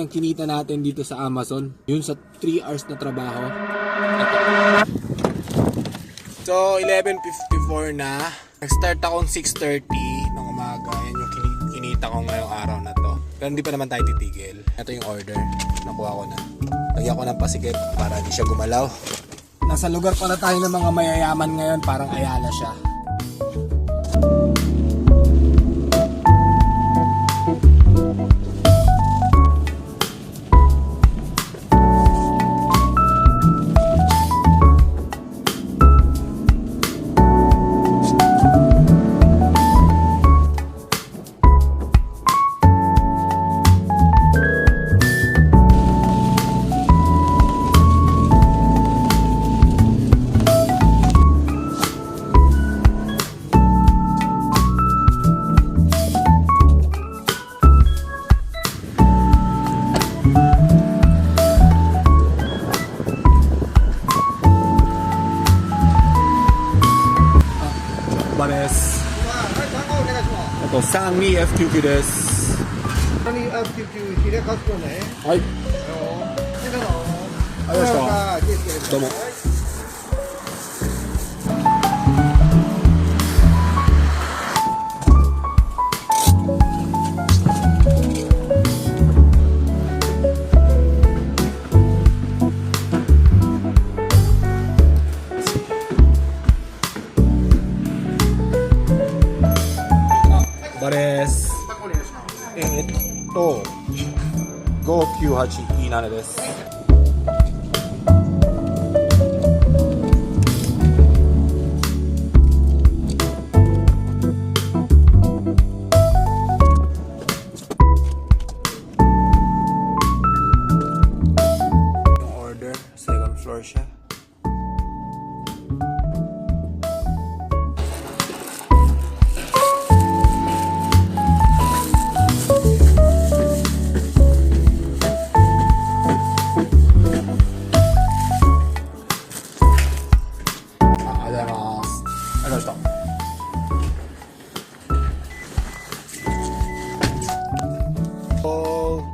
Yung kinita natin dito sa Amazon, yun sa 3 hours na trabaho. So, 11:54 na. Nag-start akong 6:30 ng umaga. Yan yung kinita ko ngayong araw na to. Pero hindi pa naman tayo titigil. Ito yung order. Nakuha ko na. Lagyan ko ng pasikip para hindi siya gumalaw. Nasa lugar pala tayo ng mga mayayaman ngayon. Parang Ayala siya. Bares. Ito, Sangmi FQQ です。Sangmi FQQ ヒレカツ丼ね。はい。ありがとうございました。どうも。バレス。59827です。Yung order, second floor siya. So,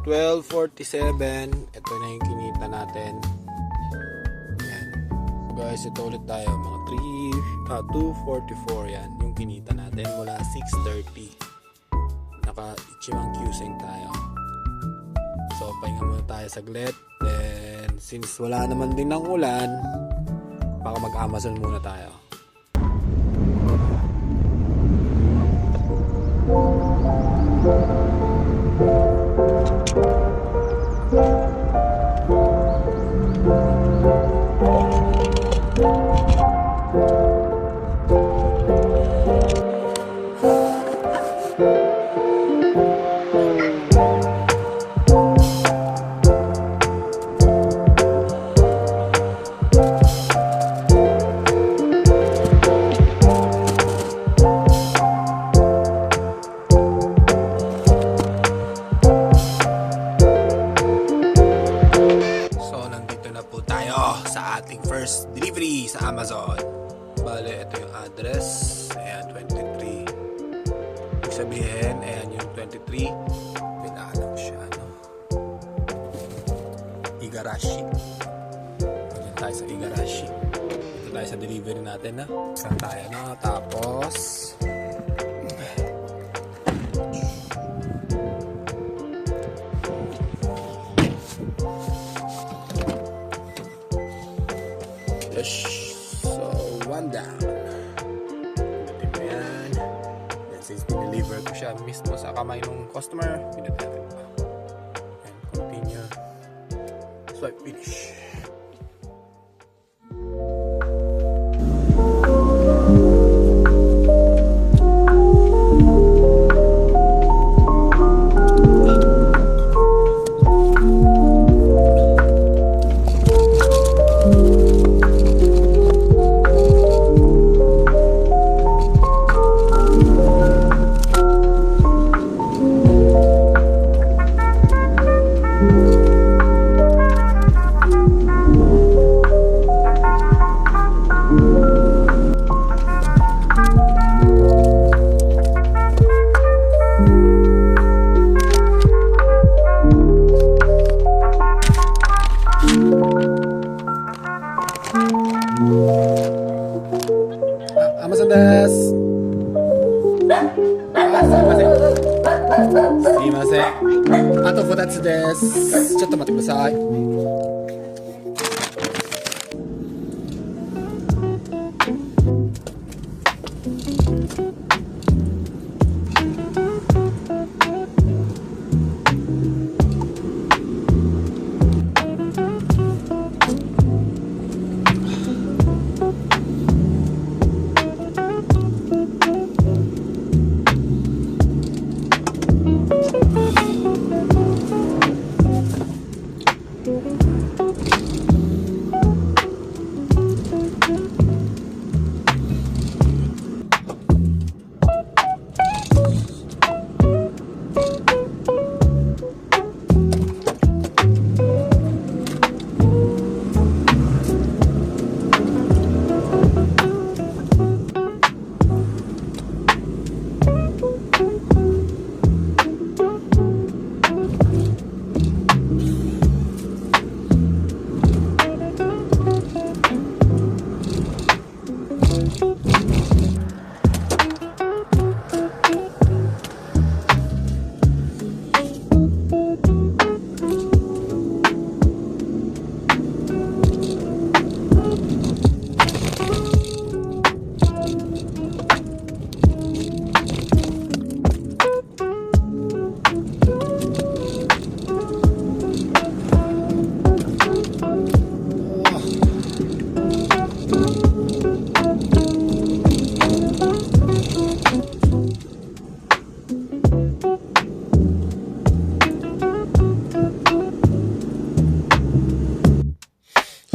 12:47, ito na yung kinita natin. Yan. So guys, ito ulit tayo, mga 2:44 yan, yung kinita natin mula 6:30. Naka-Ichimang Kyuseng tayo. So, pahinga muna tayo saglit. Then, since wala naman din ng ulan, baka mag-Amazon muna tayo. Sa ating first delivery sa Amazon. Bale, ito yung address. Ayan, 23. Ibig sabihin, ayan yung 23. Pinaalam siya, no? Igarashi. Ayan tayo sa Igarashi. Ito tayo sa delivery natin, na. Saan tayo, no? Tapos so, one down. Pinutin mo yan. Then since dineliver ko siya mismo sa kamay ng customer, pinutin natin pa. And continue. Swipe finish. that's this. ちょっと待ってください。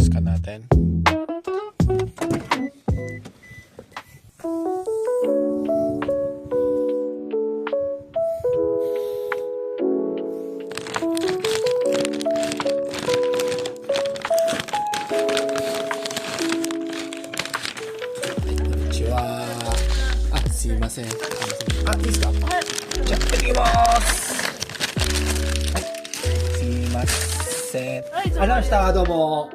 Scan natin. Konnichiwa. Ah, sumimasen. Ah,いいですか? じゃあ、行ってきます。はい。すみません。ありがとうございました。どうも。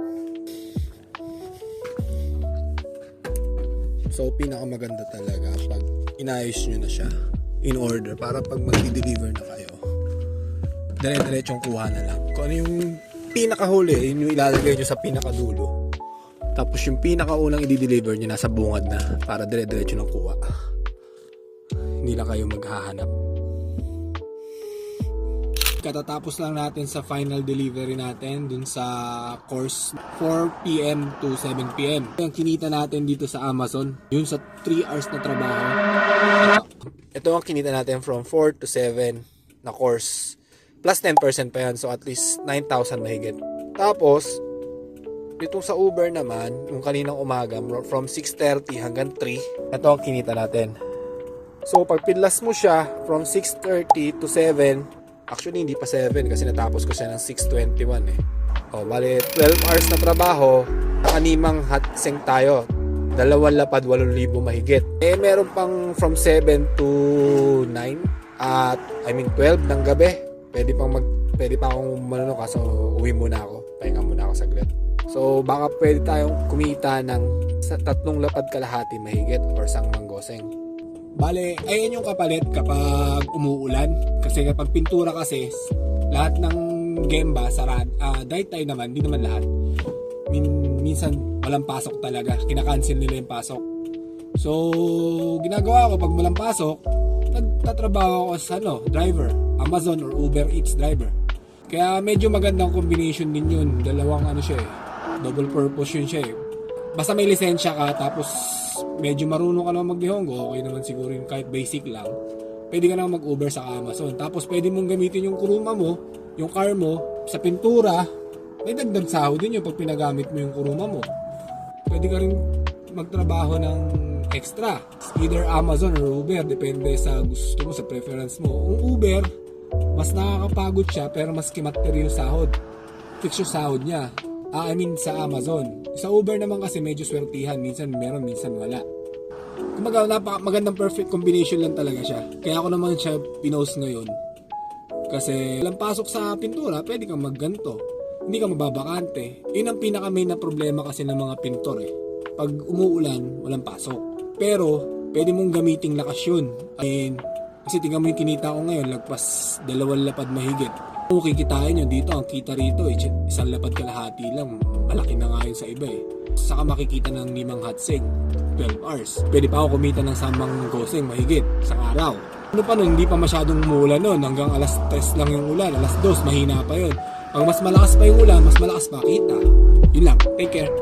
So, pinakamaganda talaga pag inayos nyo na siya in order para pag mag-deliver na kayo, dire-diretsong kuha na lang. Kung ano yung pinakahuli, yun yung ilalagay nyo sa pinakadulo. Tapos yung pinakaunang i-deliver nyo nasa bungad na para dire-diretso ng kuha. Hindi lang kayo maghahanap. Katatapos lang natin sa final delivery natin dun sa course 4 p.m. to 7 p.m. Yung kinita natin dito sa Amazon, yun sa 3 hours na trabaho. Ito ang kinita natin from 4 to 7 na course. Plus 10% pa yan, so at least 9,000 mahigit. Tapos, itong sa Uber naman, yung kaninang umaga, from 6:30 hanggang 3, ito ang kinita natin. So, pag pinlas mo siya from 6:30 to 7, actually, hindi pa 7 kasi natapos ko siya ng 6:21 eh. O, bali, 12 hours na trabaho, nakanimang hatseng tayo. 2 lapad, 8,000 mahigit. Eh, meron pang from 7 to 9 at, 12 ng gabi. Pwede pa akong manunok kaso uwi muna ako. Pahinga muna ako saglit. So, baka pwede tayong kumita ng 3 lapad kalahati mahigit or sang manggoseng. Bale, ayan yung kapalit kapag umuulan. Kasi kapag pintura kasi, lahat ng gemba, dahil tayo naman, hindi naman lahat. Minsan, walang pasok talaga. Kinakancel nila yung pasok. So, ginagawa ko pag walang pasok, nagtatrabaho ako sa driver. Amazon or Uber Eats driver. Kaya medyo magandang combination din yun. Dalawang siya eh. Double purpose yun siya eh. Basta may lisensya ka, tapos medyo marunong ka naman mag-Nihongo, okay naman siguro yung kahit basic lang, pwede ka naman mag-Uber sa Amazon. Tapos pwede mong gamitin yung kuruma mo, yung car mo, sa pintura, may dagdag sahod din yun pag pinagamit mo yung kuruma mo. Pwede ka rin magtrabaho ng extra. Either Amazon or Uber, depende sa gusto mo, sa preference mo. Yung Uber, mas nakakapagod siya, pero mas kimatter yung sahod. Fix yung sahod niya. Sa Amazon. Sa Uber naman kasi medyo swertihan. Minsan meron, minsan wala. Kumbaga, magandang perfect combination lang talaga siya. Kaya ako naman siya pinost ngayon. Kasi walang pasok sa pintura, pwede kang magganto. Hindi ka mababakante. Yun ang pinaka-main na problema kasi ng mga pintor eh. Pag umuulan, walang pasok. Pero, pwede mong gamiting lakas yun. Kasi tingnan mo yung kinita ko ngayon, lagpas 2 lapad mahigit. Kung kikitain nyo dito, ang kita rito, 1 lapad kalahati lang. Malaki na nga yun sa iba eh. Saka makikita ng 5 hatseng, 12 hours. Pwede pa ako kumita ng 10 goseng mahigit sa araw. Ano pa nun, hindi pa masyadong umuulan nun. Hanggang alas 3 lang yung ulan, alas 2, mahina pa yun. Pag mas malakas pa yung ulan, mas malakas pa kita. Yun lang, take care.